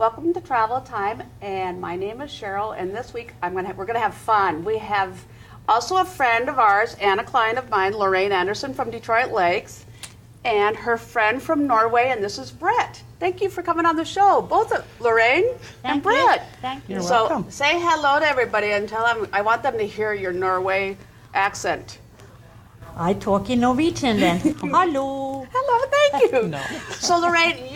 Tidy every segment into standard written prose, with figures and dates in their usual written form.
Welcome to Travel Time, and my name is Cheryl. And this week we're gonna have fun. We have also a friend of ours and a client of mine, Lorraine Anderson from Detroit Lakes, and her friend from Norway, and this is Britt. Thank you for coming on the show, both of Lorraine and Britt. Thank you. You're So welcome. say hello to everybody and tell them. I want them to hear your Norway accent. I talk in Norwegian then. Hello. Hello, thank you. No. So Lorraine,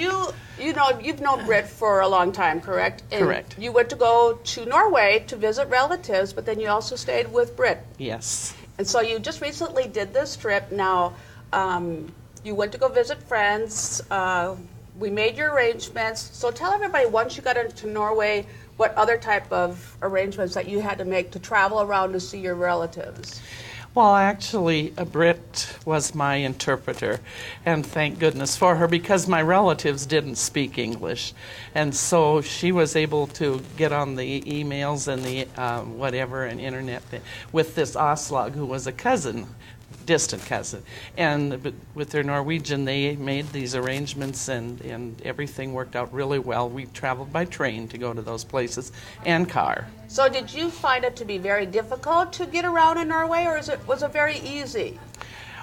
you've known Britt for a long time, correct? And Correct. you went to go to Norway to visit relatives, but then you also stayed with Britt. Yes. And so you just recently did this trip. Now, you went to go visit friends. We made your arrangements. So tell everybody, once you got into Norway, what other type of arrangements that you had to make to travel around to see your relatives? Well, actually, Britt was my interpreter, and thank goodness for her because my relatives didn't speak English. And so she was able to get on the emails and the and internet with this Aslog, who was a cousin, distant cousin. And with their Norwegian, they made these arrangements, and everything worked out really well. We traveled by train to go to those places and car. So did you find it to be very difficult to get around in Norway, or was it very easy?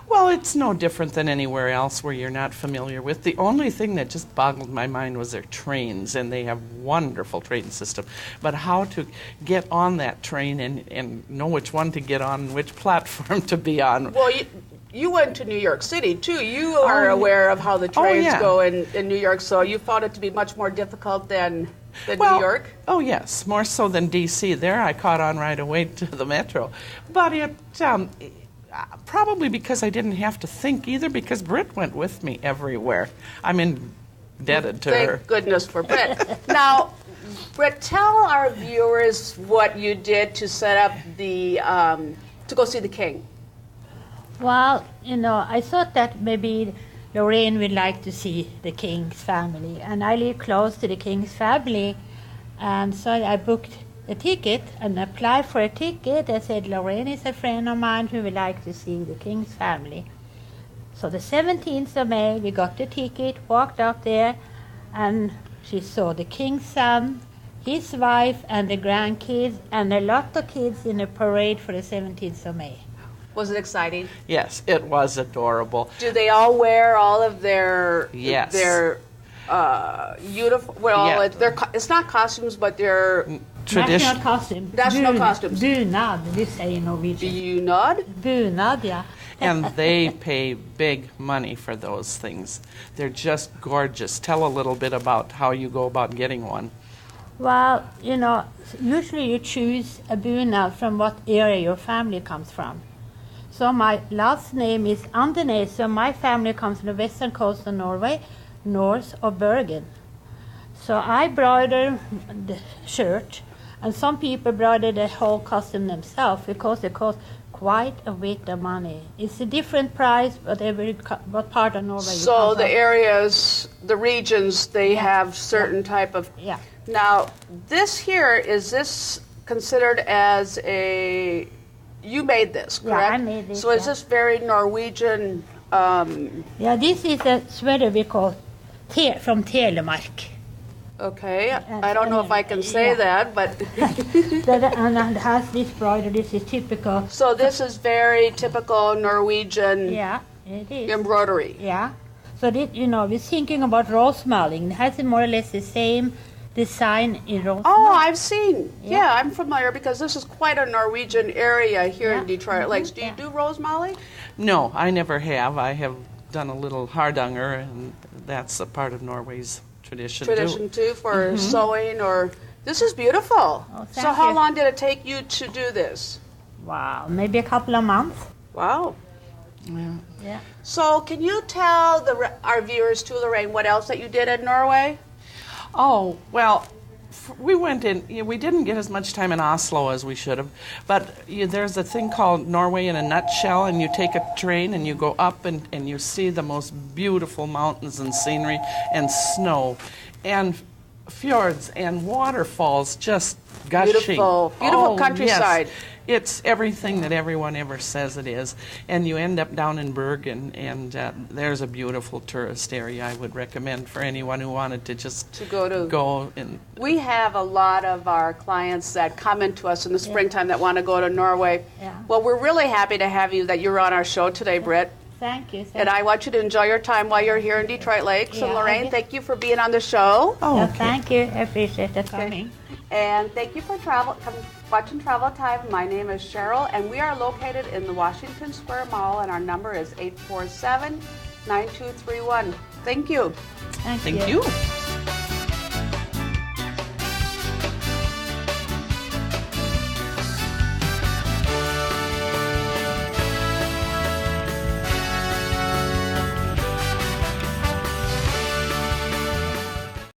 Well, it's no different than anywhere else where you're not familiar with. The only thing that just boggled my mind was their trains, and they have wonderful train system. But how to get on that train and know which one to get on, which platform to be on. Well, you went to New York City, too. You are aware of how the trains yeah. go in New York, so you found it to be much more difficult than New York? Oh, yes, more so than D.C. There I caught on right away to the metro. But it probably because I didn't have to think either, because Britt went with me everywhere. I'm indebted to her. Thank goodness for Britt. Now, Britt, tell our viewers what you did to set up to go see the king. Well, I thought that maybe Lorraine would like to see the king's family, and I live close to the king's family, and so I booked a ticket and applied for a ticket. I said, Lorraine is a friend of mine who would like to see the king's family. So the 17th of May, we got the ticket, walked up there, and she saw the king's son, his wife, and the grandkids, and a lot of kids in a parade for the 17th of May. Was it exciting? Yes, it was adorable. Do they all wear all of their Yes. their uniform? Well, Yeah. it's not costumes, but they're National costume. National costumes. Bunad, we say in Norwegian. Do you nod? Bunad, yeah. And they pay big money for those things. They're just gorgeous. Tell a little bit about how you go about getting one. Well, usually you choose a bunad from what area your family comes from. So my last name is Andernes, so my family comes from the western coast of Norway, north of Bergen. So I broider the shirt, and some people broider the whole costume themselves because it costs quite a bit of money. It's a different price, what part of Norway you So come the from. areas, the regions, they have certain type of. Yeah. Now, this here, is this considered as a? You made this, Yeah, correct? I made this, So is yeah. this very Norwegian? Yeah, this is a sweater we call from Telemark. Okay, I don't know if I can say Yeah. that, but And it has this broider, this is typical. so this is very typical Norwegian Yeah, it is. embroidery. Yeah. So this, we're thinking about rosemalling. It has more or less the same design in rosemalling. Oh, I've seen. Yeah. Yeah, I'm familiar because this is quite a Norwegian area here in Yeah. Detroit Lakes. Do you Yeah. do rose molly? No, I never have. I have done a little hardanger, and that's a part of Norway's tradition Too for sewing or. This is beautiful. Oh, So thank how you. long did it take you to do this? Wow, maybe a couple of months. Wow. Yeah. Yeah. So can you tell our viewers too, Lorraine, what else that you did in Norway? Oh, well, we went in, we didn't get as much time in Oslo as we should have, but there's a thing called Norway in a nutshell, and you take a train and you go up and you see the most beautiful mountains and scenery and snow and fjords and waterfalls just gushing. Beautiful Oh, countryside. yes. It's everything that everyone ever says it is. And you end up down in Bergen, and there's a beautiful tourist area I would recommend for anyone who wanted to just To go to. go. And We have a lot of our clients that come into us in the springtime that want to go to Norway. Yeah. Well, we're really happy to have you, that you're on our show today, Britt. Thank you. And I want you to enjoy your time while you're here in Detroit Lakes. And Yeah, Lorraine, okay. thank you for being on the show. oh, okay. Thank you. I appreciate the coming. And thank you for watching Travel Time. My name is Cheryl, and we are located in the Washington Square Mall, and our number is 847-9231. Thank you. Thank you.